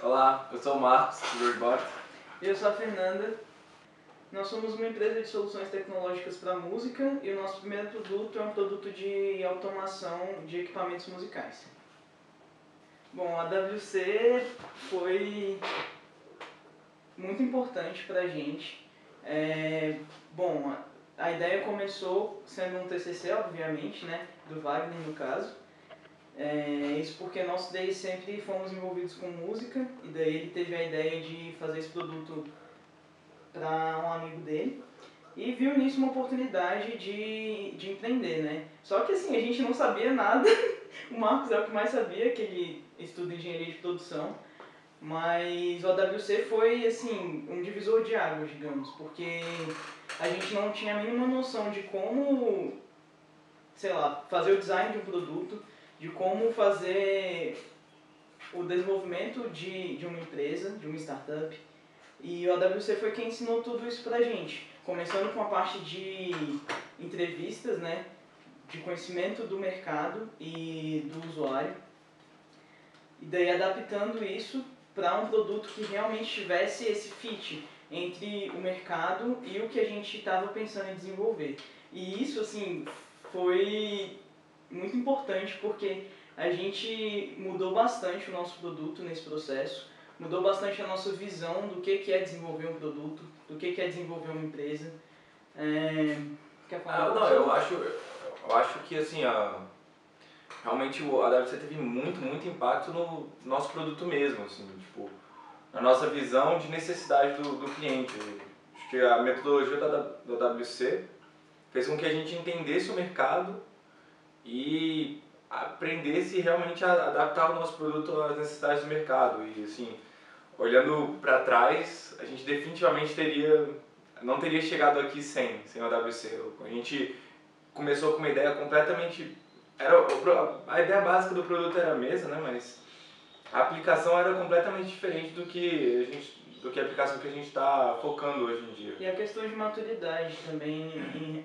Olá, eu sou o Marcos, do Rootbot. E eu sou a Fernanda. Nós somos uma empresa de soluções tecnológicas para música e o nosso primeiro produto é um produto de automação de equipamentos musicais. Bom, a WC foi muito importante para a gente. Bom, a ideia começou sendo um TCC, obviamente, né, do Wagner no caso. Isso porque nós três sempre fomos envolvidos com música e daí ele teve a ideia de fazer esse produto para um amigo dele e viu nisso uma oportunidade de empreender, né? Só que assim, a gente não sabia nada, o Marcos é o que mais sabia, que ele estuda engenharia de produção, mas o AWC foi assim, um divisor de águas, digamos, porque a gente não tinha a mínima noção de como, sei lá, fazer o design de um produto, de como fazer o desenvolvimento de uma empresa, de uma startup. E o AWC foi quem ensinou tudo isso pra gente, começando com a parte de entrevistas, né, de conhecimento do mercado e do usuário, e daí adaptando isso para um produto que realmente tivesse esse fit entre o mercado e o que a gente estava pensando em desenvolver. E isso, assim, foi muito importante porque a gente mudou bastante o nosso produto nesse processo, mudou bastante a nossa visão do que é desenvolver um produto, do que é desenvolver uma empresa. Quer falar? Não, eu acho que assim, realmente a WC teve muito impacto no nosso produto mesmo, assim, tipo, na nossa visão de necessidade do cliente. Acho que a metodologia da WC fez com que a gente entendesse o mercado e aprendesse realmente a adaptar o nosso produto às necessidades do mercado. E assim, olhando para trás, a gente definitivamente não teria chegado aqui sem o AWC. A gente começou com uma ideia completamente... a ideia básica do produto era a mesa, né? Mas a aplicação era completamente diferente do que a aplicação que a gente está focando hoje em dia. E a questão de maturidade também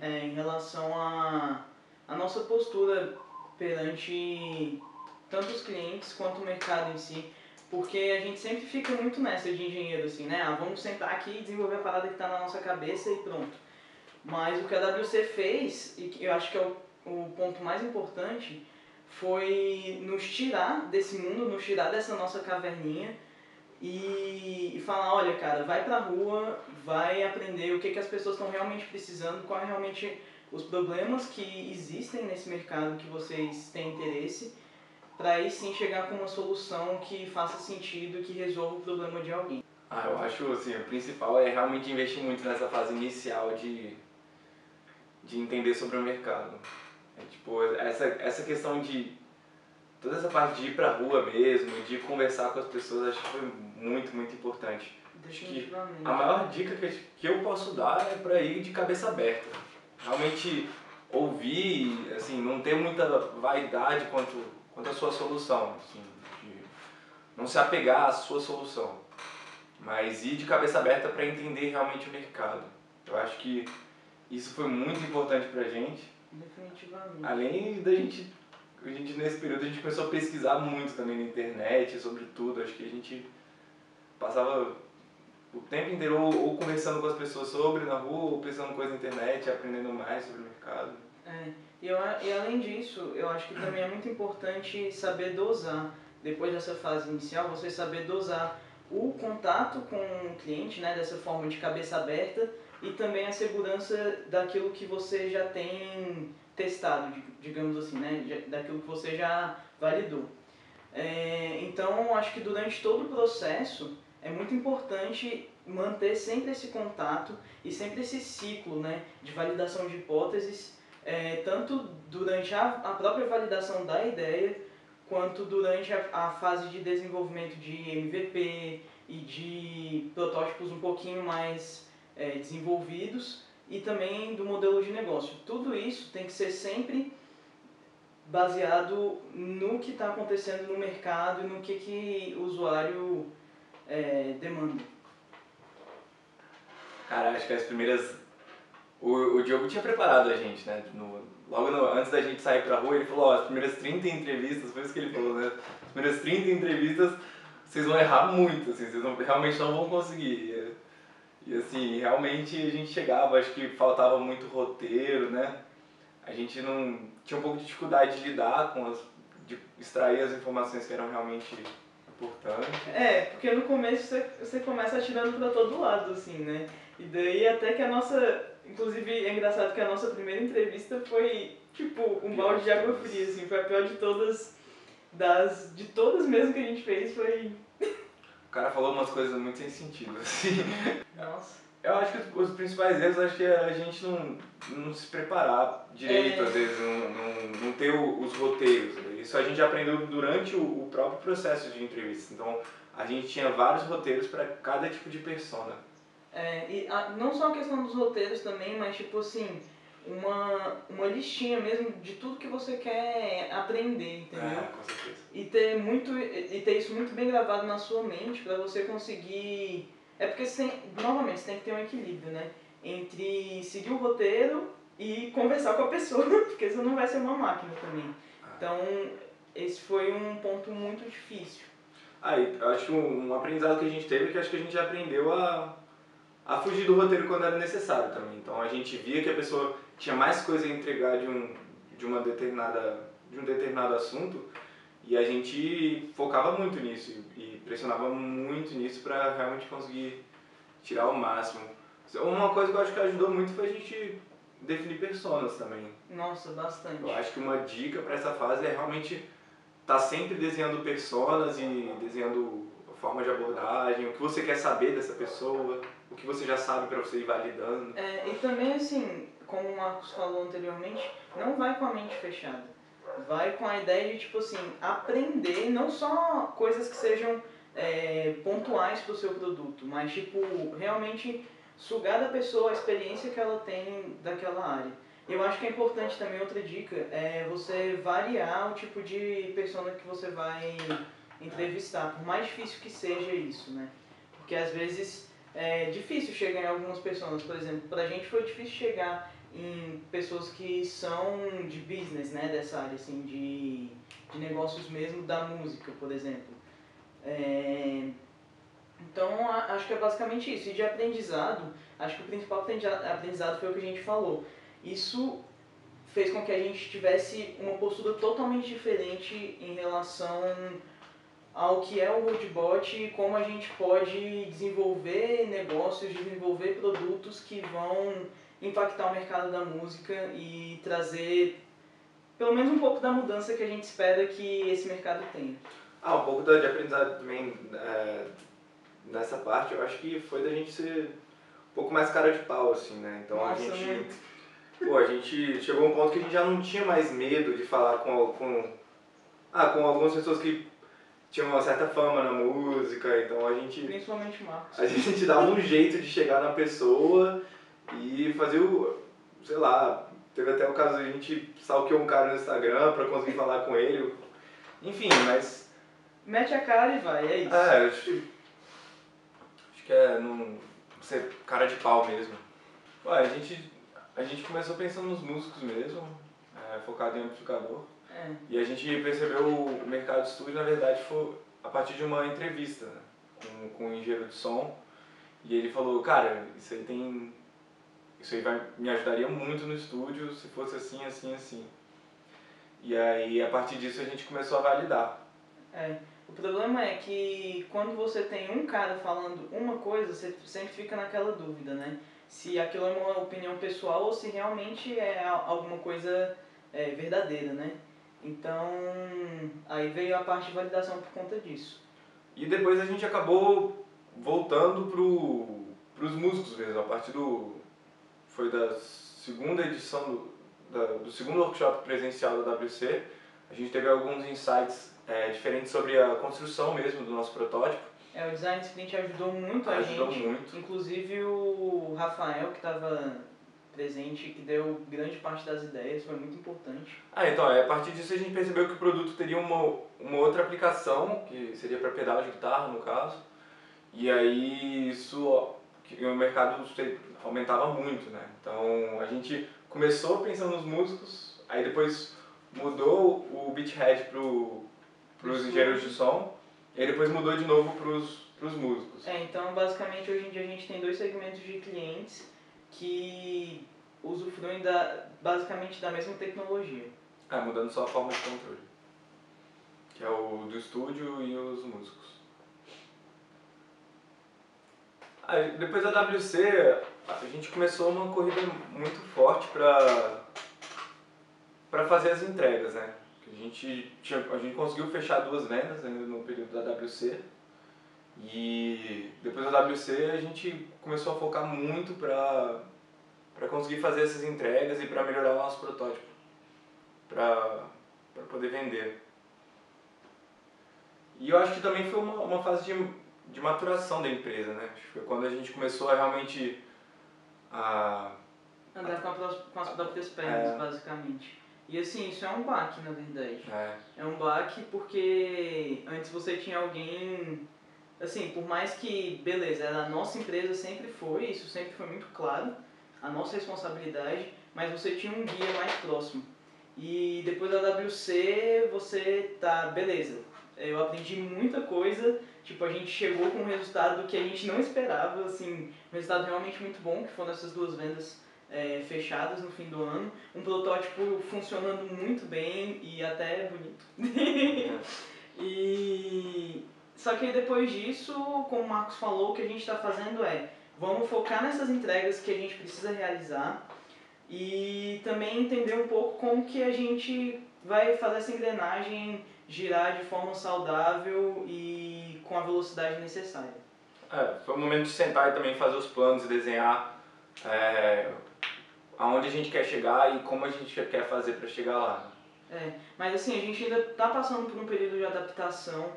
em relação à nossa postura perante tanto os clientes quanto o mercado em si. Porque a gente sempre fica muito nessa de engenheiro, assim, né? Vamos sentar aqui e desenvolver a parada que está na nossa cabeça e pronto. Mas o que a WC fez, e que eu acho que é o ponto mais importante, foi nos tirar desse mundo, nos tirar dessa nossa caverninha e falar, olha cara, vai pra rua, vai aprender o que as pessoas estão realmente precisando, qual é realmente os problemas que existem nesse mercado que vocês têm interesse, para aí sim chegar com uma solução que faça sentido, que resolva o problema de alguém. Eu acho assim, o principal é realmente investir muito nessa fase inicial de entender sobre o mercado. Tipo, essa questão de toda essa parte de ir pra rua mesmo, de conversar com as pessoas, acho que foi muito importante. Acho que a maior dica que eu posso dar é para ir de cabeça aberta. Realmente ouvir, assim, não ter muita vaidade quanto à sua solução. Assim, não se apegar à sua solução, mas ir de cabeça aberta para entender realmente o mercado. Eu acho que isso foi muito importante pra gente. Definitivamente. Além da gente nesse período a gente começou a pesquisar muito também na internet sobre tudo. Acho que a gente passava o tempo inteiro ou conversando com as pessoas sobre na rua, ou pensando coisa na internet, aprendendo mais sobre o mercado. E além disso, eu acho que também é muito importante saber dosar, depois dessa fase inicial, você saber dosar o contato com o cliente, né, dessa forma de cabeça aberta, e também a segurança daquilo que você já tem testado, digamos assim, né, daquilo que você já validou. Então, acho que durante todo o processo é muito importante manter sempre esse contato e sempre esse ciclo, né, de validação de hipóteses, tanto durante a própria validação da ideia, quanto durante a fase de desenvolvimento de MVP e de protótipos um pouquinho mais desenvolvidos, e também do modelo de negócio. Tudo isso tem que ser sempre baseado no que está acontecendo no mercado e no que o usuário demanda. Cara, acho que as primeiras... O Diogo tinha preparado a gente, né? Antes da gente sair pra rua, ele falou, as primeiras 30 entrevistas, foi isso que ele falou, né? As primeiras 30 entrevistas vocês vão errar muito, assim, vocês realmente não vão conseguir. E assim, realmente a gente chegava, acho que faltava muito roteiro, né? A gente não tinha um pouco de dificuldade de lidar de extrair as informações que eram realmente importantes. Porque no começo você começa atirando pra todo lado, assim, né? E daí até que a nossa... Inclusive é engraçado que a nossa primeira entrevista foi, tipo, um balde de água fria, assim. Foi a pior de todas, de todas mesmo que a gente fez, foi... O cara falou umas coisas muito sem sentido, assim. Nossa. Eu acho que os principais erros, acho que é a gente não se preparar direito, às vezes, não ter os roteiros. Isso a gente aprendeu durante o próprio processo de entrevista. Então, a gente tinha vários roteiros para cada tipo de persona. Não só a questão dos roteiros também, mas tipo assim, uma listinha mesmo de tudo que você quer aprender, entendeu? Com certeza. E ter isso muito bem gravado na sua mente para você conseguir... porque novamente, você tem que ter um equilíbrio, né? Entre seguir o roteiro e conversar com a pessoa, porque você não vai ser uma máquina também. Então, esse foi um ponto muito difícil. Eu acho que um aprendizado que a gente teve é que acho que a gente aprendeu a fugir do roteiro quando era necessário também. Então a gente via que a pessoa tinha mais coisa a entregar de um determinado assunto e a gente focava muito nisso e pressionava muito nisso para realmente conseguir tirar o máximo. Uma coisa que eu acho que ajudou muito foi a gente definir personas também. Nossa, bastante. Eu acho que uma dica para essa fase é realmente estar sempre desenhando personas e desenhando a forma de abordagem, o que você quer saber dessa pessoa, o que você já sabe para você ir validando. E também assim, como o Marcos falou anteriormente, não vai com a mente fechada. Vai com a ideia de, tipo assim, aprender não só coisas que sejam pontuais para o seu produto, mas tipo, realmente sugar da pessoa a experiência que ela tem daquela área. Eu acho que é importante também, outra dica, é você variar o tipo de persona que você vai entrevistar, por mais difícil que seja isso, né? Porque às vezes é difícil chegar em algumas pessoas, por exemplo, pra gente foi difícil chegar em pessoas que são de business, né, dessa área, assim, de negócios mesmo da música, por exemplo. Então, acho que é basicamente isso. E de aprendizado, acho que o principal aprendizado foi o que a gente falou. Isso fez com que a gente tivesse uma postura totalmente diferente em relação ao que é o Roadbot e como a gente pode desenvolver negócios, desenvolver produtos que vão impactar o mercado da música e trazer pelo menos um pouco da mudança que a gente espera que esse mercado tenha. Um pouco de aprendizado também nessa parte, eu acho que foi da gente ser um pouco mais cara de pau, assim, né? Então Nossa, a gente chegou a um ponto que a gente já não tinha mais medo de falar com algumas pessoas que tinham uma certa fama na música, então a gente... Principalmente o Marcos. A gente dava um jeito de chegar na pessoa e fazer sei lá, teve até o caso de a gente stalkeou um cara no Instagram pra conseguir falar com ele. Enfim, mas... Mete a cara e vai, é isso. Acho que é ser cara de pau mesmo. A gente começou pensando nos músicos mesmo, focado em amplificador. E a gente percebeu o mercado de estúdio, na verdade, foi a partir de uma entrevista, né, com um engenheiro de som. E ele falou, cara, isso aí me ajudaria muito no estúdio se fosse assim, assim, assim. E aí, a partir disso, a gente começou a validar. O problema é que quando você tem um cara falando uma coisa, você sempre fica naquela dúvida, né? Se aquilo é uma opinião pessoal ou se realmente é alguma coisa verdadeira, né? Então, aí veio a parte de validação por conta disso. E depois a gente acabou voltando pros músicos mesmo, a partir foi da segunda edição do segundo workshop presencial da WC, a gente teve alguns insights diferentes sobre a construção mesmo do nosso protótipo. O design sprint ajudou muito a gente. Ajudou muito. Inclusive o Rafael, que estava presente, que deu grande parte das ideias, foi muito importante. Então, a partir disso a gente percebeu que o produto teria uma outra aplicação, que seria para pedal de guitarra, no caso. E aí o mercado aumentava muito, né? Então a gente começou pensando nos músicos, aí depois mudou o Beathead pros engenheiros de som, E aí depois mudou de novo pros músicos. Então basicamente hoje em dia a gente tem 2 segmentos de clientes que usufruem basicamente da mesma tecnologia. Mudando só a forma de controle. Que é o do estúdio e os músicos. Depois da WC, a gente começou uma corrida muito forte para fazer as entregas, né? A gente conseguiu fechar 2 vendas ainda no período da WC. E depois da WC a gente começou a focar muito para conseguir fazer essas entregas e para melhorar o nosso protótipo, para poder vender. E eu acho que também foi uma fase de maturação da empresa, né? Acho que foi quando a gente começou a realmente andar com as próprias pernas, basicamente. E assim, isso é um baque, na verdade. É um baque porque antes você tinha alguém... Assim, por mais que, beleza, a nossa empresa sempre foi, isso sempre foi muito claro, a nossa responsabilidade, mas você tinha um guia mais próximo. E depois da WC, você tá, beleza, eu aprendi muita coisa, tipo, a gente chegou com um resultado que a gente não esperava, assim, um resultado realmente muito bom, que foram essas 2 vendas fechadas no fim do ano, um protótipo funcionando muito bem e até bonito. Só que depois disso, como o Marcos falou, o que a gente está fazendo vamos focar nessas entregas que a gente precisa realizar e também entender um pouco como que a gente vai fazer essa engrenagem girar de forma saudável e com a velocidade necessária. Foi o momento de sentar e também fazer os planos e desenhar aonde a gente quer chegar e como a gente quer fazer para chegar lá. Mas assim, a gente ainda está passando por um período de adaptação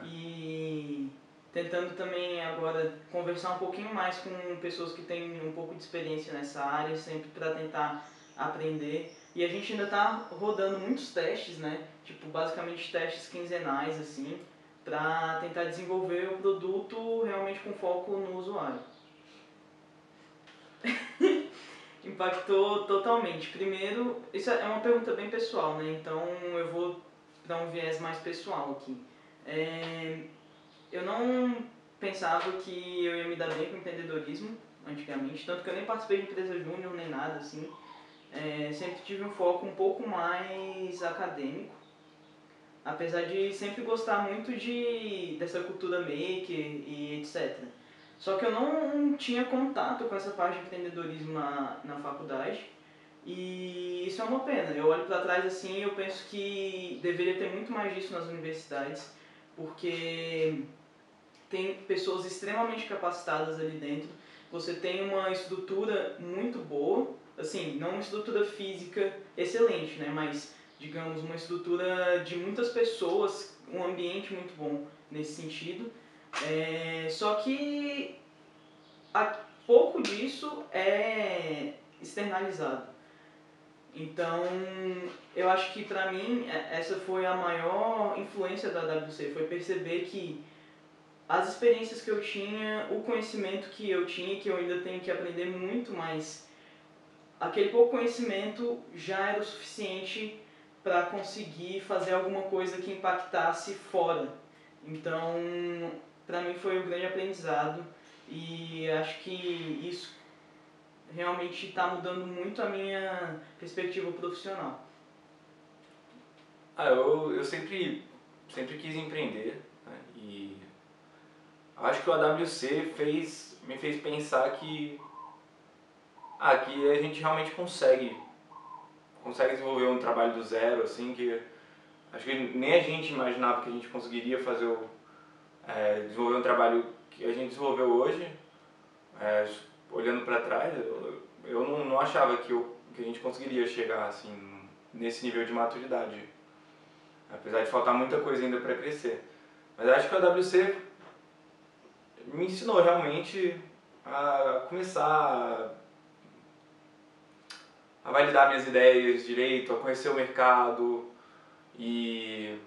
e tentando também agora conversar um pouquinho mais com pessoas que têm um pouco de experiência nessa área, sempre para tentar aprender. E a gente ainda está rodando muitos testes, né? Tipo, basicamente testes quinzenais, assim, para tentar desenvolver o produto realmente com foco no usuário. Impactou totalmente. Primeiro, isso é uma pergunta bem pessoal, né? Então eu vou dar um viés mais pessoal aqui. Eu não pensava que eu ia me dar bem com empreendedorismo antigamente, tanto que eu nem participei de empresa júnior nem nada assim. Sempre tive um foco um pouco mais acadêmico, apesar de sempre gostar muito dessa cultura maker e etc. Só que eu não tinha contato com essa parte de empreendedorismo na faculdade e isso é uma pena. Eu olho para trás assim e eu penso que deveria ter muito mais disso nas universidades, porque tem pessoas extremamente capacitadas ali dentro, você tem uma estrutura muito boa, assim, não uma estrutura física excelente, né, mas digamos uma estrutura de muitas pessoas, um ambiente muito bom nesse sentido. Só que pouco disso é externalizado. Então, eu acho que pra mim essa foi a maior influência da WC, foi perceber que as experiências que eu tinha, o conhecimento que eu tinha, que eu ainda tenho que aprender muito, mas aquele pouco conhecimento já era o suficiente para conseguir fazer alguma coisa que impactasse fora. Então, para mim foi um grande aprendizado e acho que isso realmente está mudando muito a minha perspectiva profissional. Eu sempre quis empreender, né? E acho que o AWC me fez pensar que a gente realmente consegue desenvolver um trabalho do zero, assim, que acho que nem a gente imaginava que a gente conseguiria desenvolver um trabalho que a gente desenvolveu hoje. Olhando para trás, eu não achava que a gente conseguiria chegar assim nesse nível de maturidade, apesar de faltar muita coisa ainda para crescer. Mas acho que a WC me ensinou realmente a começar a validar minhas ideias direito, a conhecer o mercado e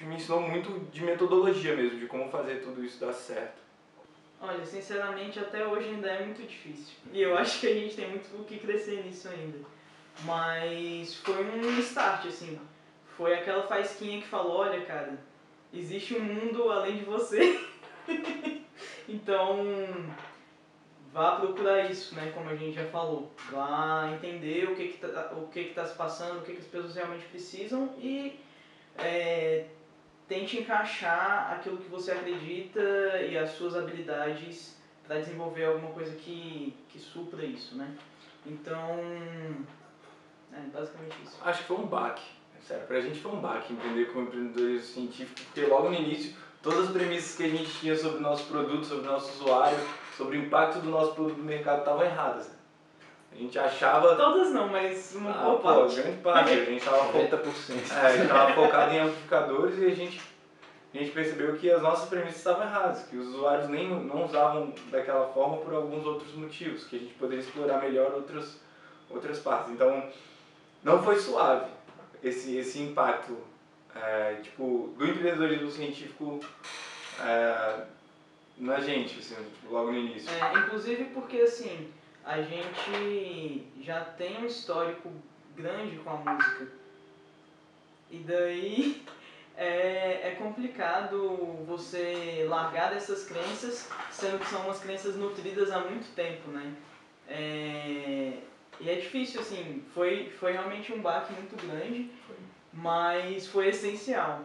me ensinou muito de metodologia mesmo, de como fazer tudo isso dar certo. Olha, sinceramente, até hoje ainda é muito difícil. E eu acho que a gente tem muito o que crescer nisso ainda. Mas foi um start, assim. Foi aquela faísquinha que falou, olha, cara, existe um mundo além de você. Então, vá procurar isso, né? Como a gente já falou. Vá entender o que tá se passando, o que as pessoas realmente precisam e tente encaixar aquilo que você acredita e as suas habilidades para desenvolver alguma coisa que supra isso, né? Então, basicamente isso. Acho que foi um baque, sério, pra gente foi um baque empreender como empreendedorismo científico, porque logo no início, todas as premissas que a gente tinha sobre o nosso produto, sobre o nosso usuário, sobre o impacto do nosso produto no mercado estavam erradas. A gente achava... Todas não, mas uma boa parte. Grande parte. A gente estava 90%. a gente tava focado em amplificadores e a gente percebeu que as nossas premissas estavam erradas, que os usuários não usavam daquela forma por alguns outros motivos, que a gente poderia explorar melhor outras partes. Então, não foi suave esse impacto do empreendedorismo científico na gente, assim, logo no início. Inclusive porque, assim, a gente já tem um histórico grande com a música. E daí é complicado você largar dessas crenças, sendo que são umas crenças nutridas há muito tempo, né? E é difícil, assim, foi realmente um baque muito grande, mas foi essencial.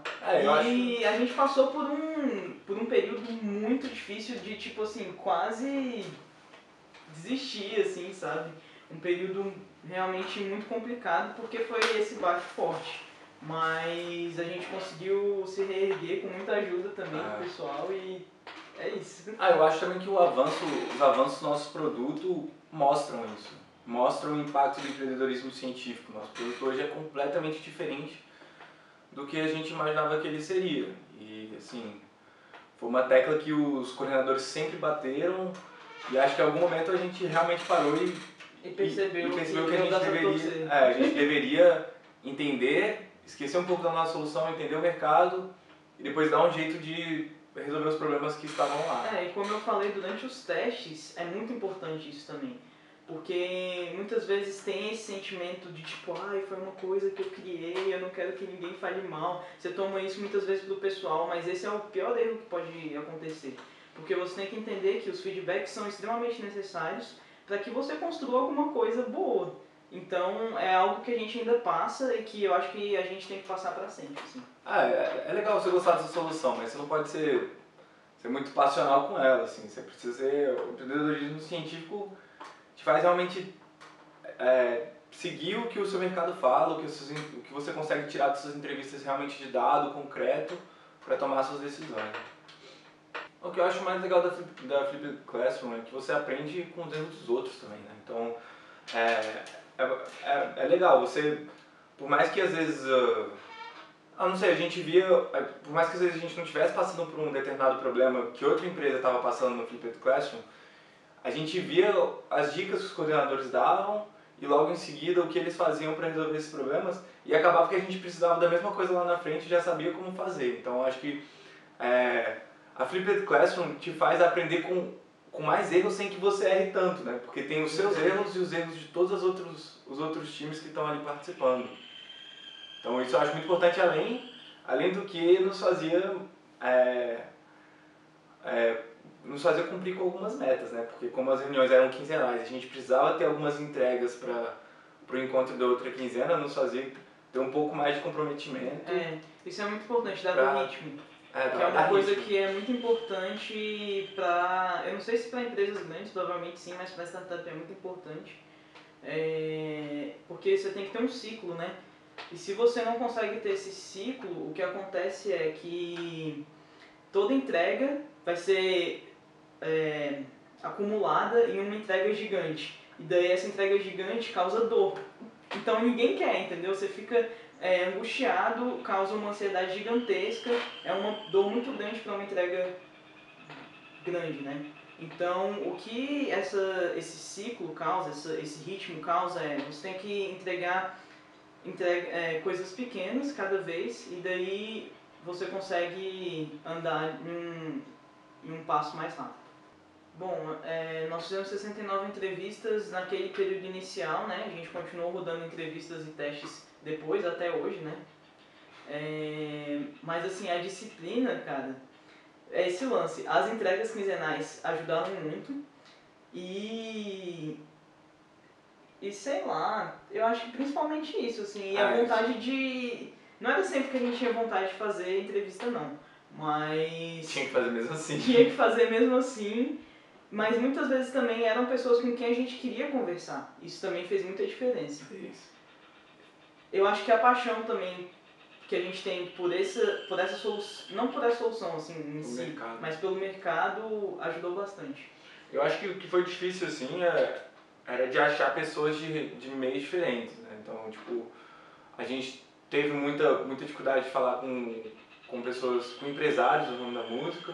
E a gente passou por um período muito difícil de, tipo assim, quase desistir, assim, sabe? Um período realmente muito complicado, porque foi esse baque forte. Mas a gente conseguiu se reerguer com muita ajuda também do pessoal e é isso. Eu acho também que os avanços do nosso produto mostram isso. Mostram o impacto do empreendedorismo científico. Nosso produto hoje é completamente diferente do que a gente imaginava que ele seria. E, assim, foi uma tecla que os coordenadores sempre bateram e acho que em algum momento a gente realmente parou e percebeu que a gente deveria entender, esquecer um pouco da nossa solução, entender o mercado e depois dar um jeito de resolver os problemas que estavam lá. E como eu falei durante os testes, é muito importante isso também. Porque muitas vezes tem esse sentimento de tipo, foi uma coisa que eu criei, eu não quero que ninguém fale mal. Você toma isso muitas vezes pro pessoal, mas esse é o pior erro que pode acontecer. Porque você tem que entender que os feedbacks são extremamente necessários para que você construa alguma coisa boa. Então é algo que a gente ainda passa e que eu acho que a gente tem que passar para sempre. Assim. É legal você gostar dessa solução, mas você não pode ser muito passional com ela. Assim. Você precisa ser... O empreendedorismo científico te faz realmente seguir o que o seu mercado fala, o que você consegue tirar dessas entrevistas realmente de dado, concreto, para tomar suas decisões. O que eu acho mais legal da Flipped Classroom é que você aprende com os erros dos outros também, né? Então, é legal, você, por mais que às vezes, não sei, a gente via, por mais que às vezes a gente não estivesse passando por um determinado problema que outra empresa estava passando no Flipped Classroom, a gente via as dicas que os coordenadores davam e logo em seguida o que eles faziam para resolver esses problemas e acabava que a gente precisava da mesma coisa lá na frente e já sabia como fazer. Então, acho que a Flipped Classroom te faz aprender com mais erros sem que você erre tanto, né? Porque tem os seus erros e os erros de todos os outros times que estão ali participando. Então isso eu acho muito importante, além do que nos fazia cumprir com algumas metas, né? Porque como as reuniões eram quinzenais, a gente precisava ter algumas entregas para o encontro da outra quinzena, nos fazia ter um pouco mais de comprometimento. Isso é muito importante, dar ritmo. Que é uma coisa que é muito importante para... Eu não sei se para empresas grandes, provavelmente sim, mas para startup é muito importante. Porque você tem que ter um ciclo, né? E se você não consegue ter esse ciclo, o que acontece é que toda entrega vai ser acumulada em uma entrega gigante. E daí essa entrega gigante causa dor. Então ninguém quer, entendeu? Você fica... angustiado, causa uma ansiedade gigantesca, é uma dor muito grande para uma entrega grande, né? Então, o que esse ciclo causa, esse ritmo causa você tem que entregar coisas pequenas cada vez e daí você consegue andar em um passo mais rápido. Bom, nós fizemos 69 entrevistas naquele período inicial, né? A gente continuou rodando entrevistas e testes depois, até hoje, né? Mas assim, a disciplina, cara, é esse lance. As entregas quinzenais ajudaram muito e sei lá, eu acho que principalmente isso, assim, e a vontade de... Não era sempre que a gente tinha vontade de fazer entrevista, não, mas... Tinha que fazer mesmo assim. Tinha que fazer mesmo assim, mas muitas vezes também eram pessoas com quem a gente queria conversar. Isso também fez muita diferença. Isso. Eu acho que a paixão também que a gente tem por essa solução, não por essa solução assim em si, mercado. Mas pelo mercado, ajudou bastante. Eu acho que o que foi difícil assim era de achar pessoas de meios diferentes, né? Então, tipo, a gente teve muita dificuldade de falar com pessoas, com empresários do ramo da música.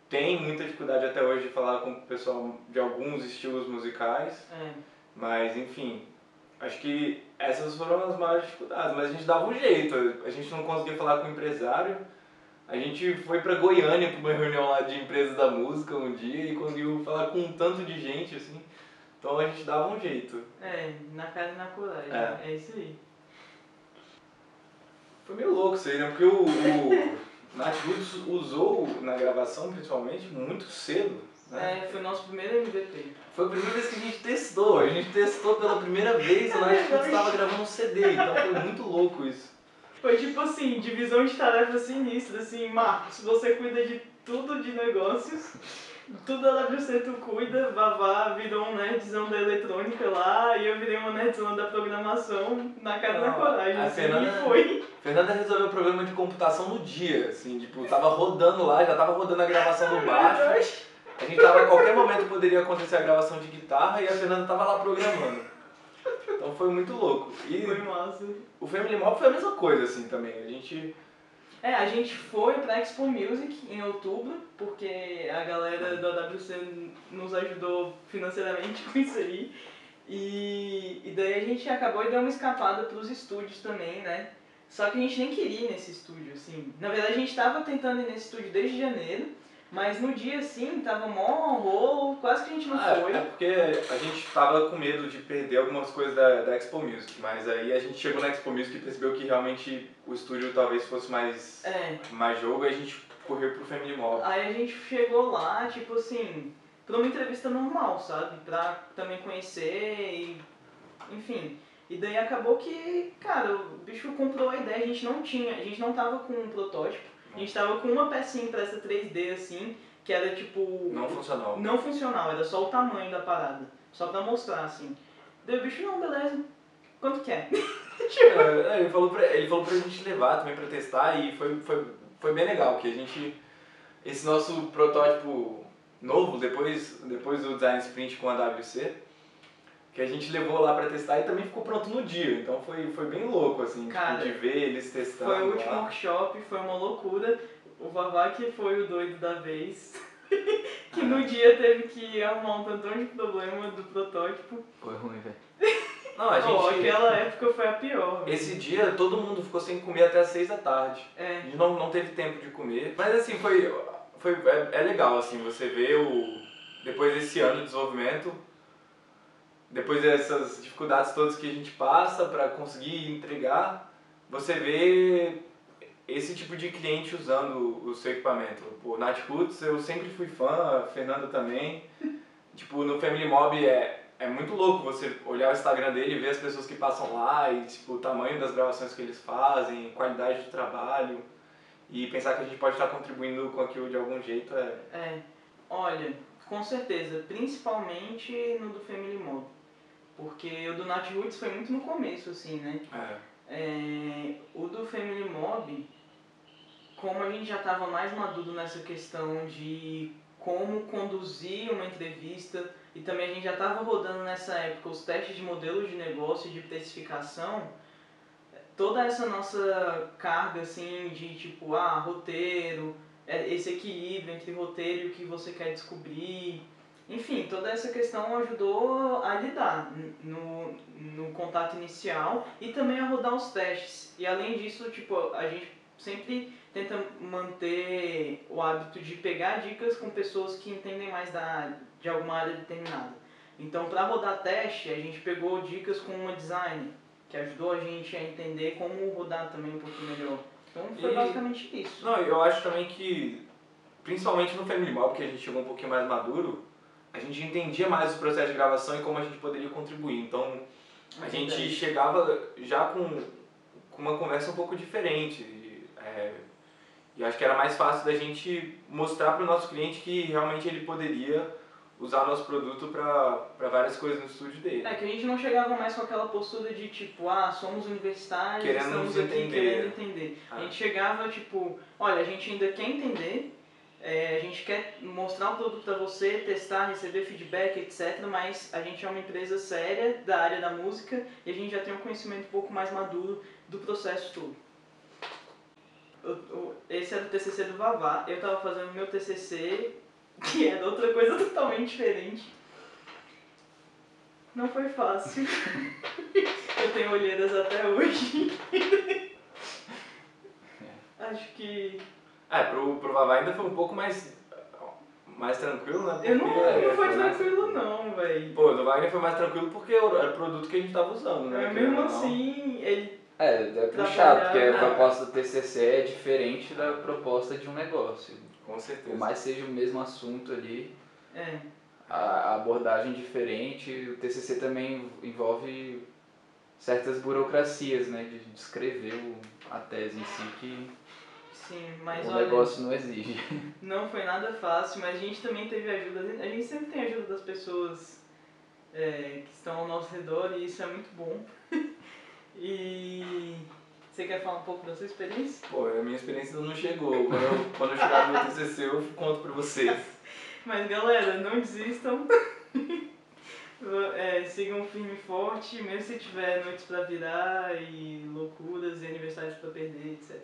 Tem muita dificuldade até hoje de falar com o pessoal de alguns estilos musicais. Mas, enfim, acho que essas foram as maiores dificuldades, mas a gente dava um jeito. A gente não conseguia falar com o empresário. A gente foi pra Goiânia pra uma reunião lá de empresas da música um dia e conseguiu falar com um tanto de gente, assim. Então a gente dava um jeito. Na cara e na coragem. É isso aí. Foi meio louco isso aí, né? Porque o Natiruts usou na gravação, principalmente, muito cedo. Né? Foi o nosso primeiro MVP. Foi a primeira vez que a gente testou. A gente testou pela primeira vez, o Natiruts estava gravando um CD, então foi muito louco isso. Foi tipo assim, divisão de tarefas sinistra, assim, Marcos, você cuida de tudo de negócios, tudo da WC tu cuida, Vavá virou um nerdzão da eletrônica lá, e eu virei uma nerdzão da programação, na cara da coragem, assim, e foi. Fernanda resolveu o problema de computação no dia, assim, tipo, tava rodando lá, já tava rodando a gravação do baixo, a gente tava, a qualquer momento poderia acontecer a gravação de guitarra e a Fernanda tava lá programando. Então foi muito louco. E foi massa. O Family Mob foi a mesma coisa, assim, também. A gente foi pra Expo Music em outubro, porque a galera da WC nos ajudou financeiramente com isso aí. E daí a gente acabou e deu uma escapada pros estúdios também, né? Só que a gente nem queria ir nesse estúdio, assim. Na verdade a gente tava tentando ir nesse estúdio desde janeiro, mas no dia, assim, tava mó rolo, quase que a gente não foi. É porque a gente tava com medo de perder algumas coisas da Expo Music, mas aí a gente chegou na Expo Music e percebeu que realmente o estúdio talvez fosse mais jogo, e a gente correu pro Family Mob. Aí a gente chegou lá, tipo assim, pra uma entrevista normal, sabe? Pra também conhecer enfim. E daí acabou que, cara, o bicho comprou a ideia, a gente não tava com um protótipo. A gente tava com uma pecinha impressa 3D, assim, que era tipo... Não funcional, era só o tamanho da parada. Só pra mostrar, assim. Daí o bicho, não, beleza. Quanto que é? Ele falou pra gente levar também pra testar e foi bem legal, que a gente... Esse nosso protótipo novo, depois do Design Sprint com a WC, que a gente levou lá pra testar e também ficou pronto no dia. Então foi bem louco, assim, cara, tipo, de ver eles testando. Foi o último workshop, foi uma loucura. O Vavá que foi o doido da vez. Que no dia teve que arrumar um tantão de problema do protótipo. Foi ruim, velho. Não, a gente... aquela época foi a pior. Esse dia todo mundo ficou sem comer até as 6 da tarde. A gente não teve tempo de comer. Mas assim, é legal, assim, você vê depois desse ano de desenvolvimento, depois dessas dificuldades todas que a gente passa para conseguir entregar, você vê esse tipo de cliente usando o seu equipamento. Pô, Natiruts, eu sempre fui fã, a Fernanda também. Tipo, no Family Mob é muito louco você olhar o Instagram dele e ver as pessoas que passam lá e tipo, o tamanho das gravações que eles fazem, qualidade do trabalho. E pensar que a gente pode estar contribuindo com aquilo de algum jeito Olha, com certeza, principalmente no do Family Mob. Porque o do Natiruts foi muito no começo, assim, né? O do Family Mob, como a gente já estava mais maduro nessa questão de como conduzir uma entrevista, e também a gente já estava rodando nessa época os testes de modelos de negócio e de precificação, toda essa nossa carga, assim, de tipo, roteiro, esse equilíbrio entre roteiro e o que você quer descobrir, enfim, toda essa questão ajudou a lidar no contato inicial e também a rodar os testes. E além disso, tipo, a gente sempre tenta manter o hábito de pegar dicas com pessoas que entendem mais de alguma área determinada. Então, para rodar teste, a gente pegou dicas com uma designer, que ajudou a gente a entender como rodar também um pouquinho melhor. Então foi E- basicamente isso. Não, eu acho também que, principalmente no Family Mall, porque a gente chegou um pouquinho mais maduro, a gente entendia mais o processo de gravação e como a gente poderia contribuir. Então, a gente chegava já com uma conversa um pouco diferente. E acho que era mais fácil da gente mostrar para o nosso cliente que realmente ele poderia usar nosso produto para várias coisas no estúdio dele. É que a gente não chegava mais com aquela postura de tipo, somos universitários, Querendo estamos nos aqui entender. querendo entender. Ah. A gente chegava tipo, olha, a gente ainda quer entender, a gente quer mostrar o produto para você, testar, receber feedback, etc. Mas a gente é uma empresa séria da área da música e a gente já tem um conhecimento um pouco mais maduro do processo todo. Esse era o TCC do Vavá, eu estava fazendo meu TCC, que era outra coisa totalmente diferente. Não foi fácil. Eu tenho olheiras até hoje. Acho que... Pro Vavá ainda foi um pouco mais tranquilo, né? Eu não foi foi tranquilo não, velho. Pô, do Wagner foi mais tranquilo porque era o produto que a gente tava usando, né? Mesmo assim, ele... É puxado, porque a proposta do TCC é diferente da proposta de um negócio. Com certeza. Por mais seja o mesmo assunto ali, É. a abordagem é diferente. O TCC também envolve certas burocracias, né, de descrever a tese em si, que Sim, mas o olha, negócio não exige. não foi nada fácil, mas a gente também teve ajuda. A gente sempre tem ajuda das pessoas que estão ao nosso redor e isso é muito bom. E você quer falar um pouco da sua experiência? Pô, a minha experiência ainda não chegou. Quando eu chegar no meu TCC eu conto pra vocês. Mas galera, não desistam. Sigam firme e forte, mesmo se tiver noites pra virar e loucuras e aniversários pra perder, etc.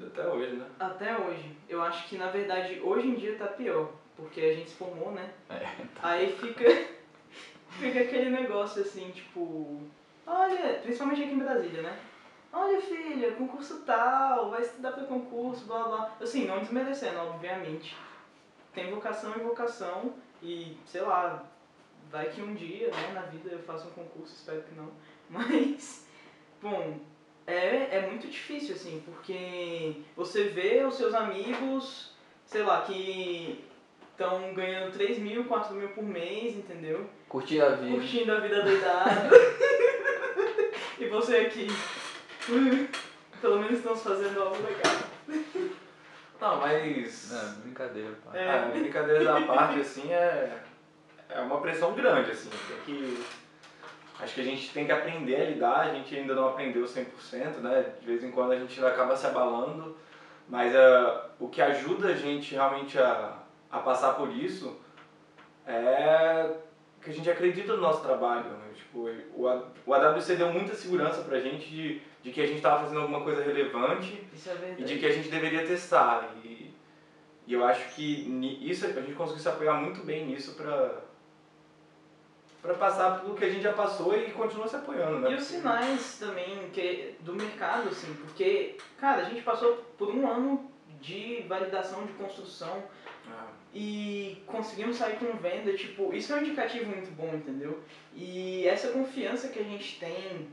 Até hoje, né? Até hoje. Eu acho que na verdade hoje em dia tá pior, porque a gente se formou, né? Aí fica aquele negócio assim, tipo, olha, principalmente aqui em Brasília, né? Olha filha, concurso tal, vai estudar pra concurso, blá blá. Assim, não desmerecendo, obviamente. Tem vocação e vocação e, sei lá, vai que um dia, né, na vida eu faço um concurso, espero que não. Mas, bom, é muito difícil, assim, porque você vê os seus amigos, sei lá, que estão ganhando 3 mil, 4 mil por mês, entendeu? Curtir a vida. Curtindo a vida doidada. E você aqui, pelo menos estamos fazendo algo legal. Não, mas... Não, brincadeira, pá. Brincadeiras à parte, assim, é uma pressão grande, assim. Acho que a gente tem que aprender a lidar, a gente ainda não aprendeu 100%, né? De vez em quando a gente ainda acaba se abalando, mas o que ajuda a gente realmente a passar por isso é que a gente acredita no nosso trabalho, né? Tipo, o AWC deu muita segurança pra gente de que a gente estava fazendo alguma coisa relevante. Isso é verdade. E de que a gente deveria testar. E eu acho que isso, a gente conseguiu se apoiar muito bem nisso pra passar pelo que a gente já passou e continua se apoiando, né? E os sinais também do mercado, assim, porque, cara, a gente passou por um ano de validação de construção e conseguimos sair com venda, tipo, isso é um indicativo muito bom, entendeu? E essa confiança que a gente tem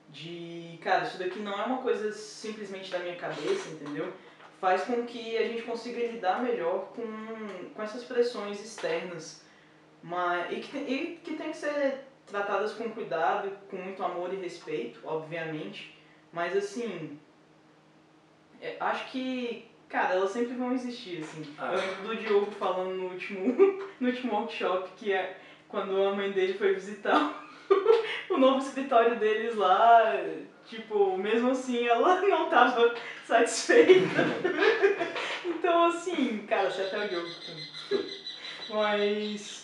de, cara, isso daqui não é uma coisa simplesmente da minha cabeça, entendeu? Faz com que a gente consiga lidar melhor com essas pressões externas, e que tem que ser tratadas com cuidado, com muito amor e respeito, obviamente, mas assim, acho que, cara, elas sempre vão existir, assim. Eu lembro do Diogo falando no último workshop, que é quando a mãe dele foi visitar o novo escritório deles lá, tipo, mesmo assim ela não tava satisfeita. Então, assim, cara, você até o Diogo. Mas...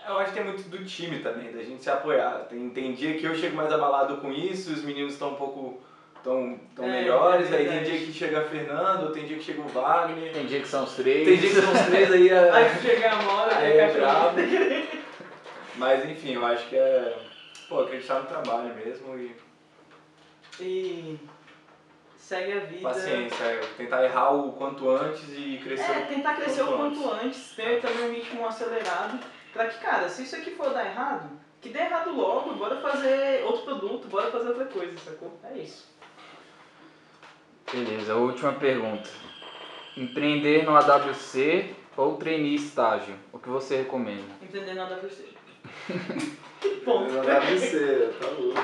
eu acho que é muito do time também, da gente se apoiar. Tem dia que eu chego mais abalado com isso, os meninos estão um pouco melhores, aí tem dia que chega a Fernando, tem dia que chega o Wagner. Tem dia que são os três. Tem dia que são os três aí. Aí chega a Mora, aí é bravo. Mas enfim, eu acho que acreditar no trabalho mesmo e segue a vida. Paciência, tentar errar o quanto antes e crescer tentar crescer o quanto antes, ter também um ritmo acelerado, pra que, cara, se isso aqui for dar errado, que dê errado logo, bora fazer outro produto, bora fazer outra coisa, sacou? É isso. Beleza, última pergunta. Empreender no AWC ou trainee estágio? O que você recomenda? Entender nada a você. Ponto. No AWC, tá louco.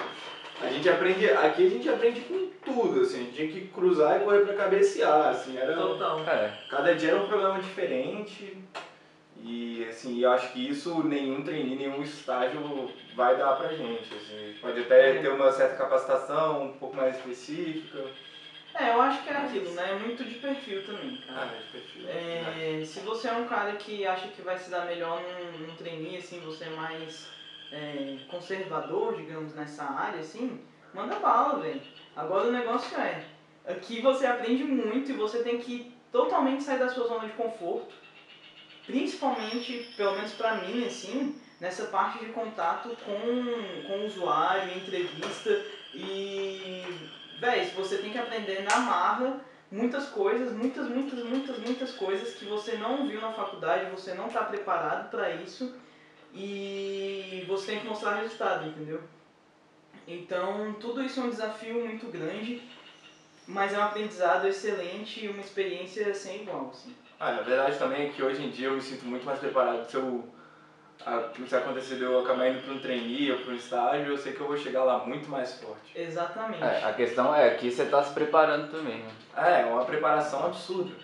Aqui a gente aprende com tudo, assim, a gente tinha que cruzar e correr pra cabecear, assim, Total. cada dia era um problema diferente e, assim, eu acho que isso nenhum trainee, nenhum estágio vai dar pra gente, assim, pode até ter uma certa capacitação um pouco mais específica. Eu acho que é aquilo, né? É muito de perfil também, cara. De perfil. Se você é um cara que acha que vai se dar melhor num trainee, assim, você é mais conservador, digamos, nessa área, assim, manda bala, velho. Agora o negócio aqui você aprende muito e você tem que totalmente sair da sua zona de conforto, principalmente, pelo menos pra mim, assim, nessa parte de contato com o usuário, entrevista e... Véi, você tem que aprender na marra muitas coisas, muitas coisas que você não viu na faculdade, você não está preparado para isso e você tem que mostrar resultado, entendeu? Então, tudo isso é um desafio muito grande, mas é um aprendizado excelente e uma experiência sem igual, assim. Na verdade também é que hoje em dia eu me sinto muito mais preparado. Se acontecer de eu acabar indo para um trainee ou para um estágio, eu sei que eu vou chegar lá muito mais forte. Exatamente. A questão é que você está se preparando também, né? É uma preparação absurda.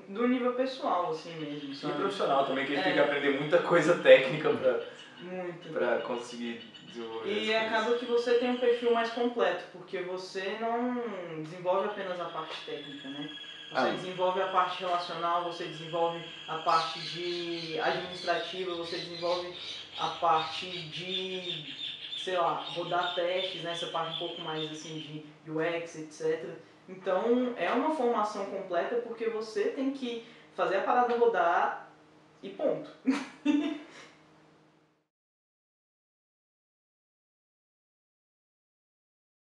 Do nível pessoal, assim mesmo, sabe? E profissional também, que a gente tem que aprender muita coisa técnica para conseguir desenvolver. E acaba que você tem um perfil mais completo, porque você não desenvolve apenas a parte técnica, né? Você desenvolve a parte relacional, você desenvolve a parte de administrativa, você desenvolve a parte de, sei lá, rodar testes, né? Essa parte um pouco mais assim de UX, etc. Então é uma formação completa porque você tem que fazer a parada rodar e ponto.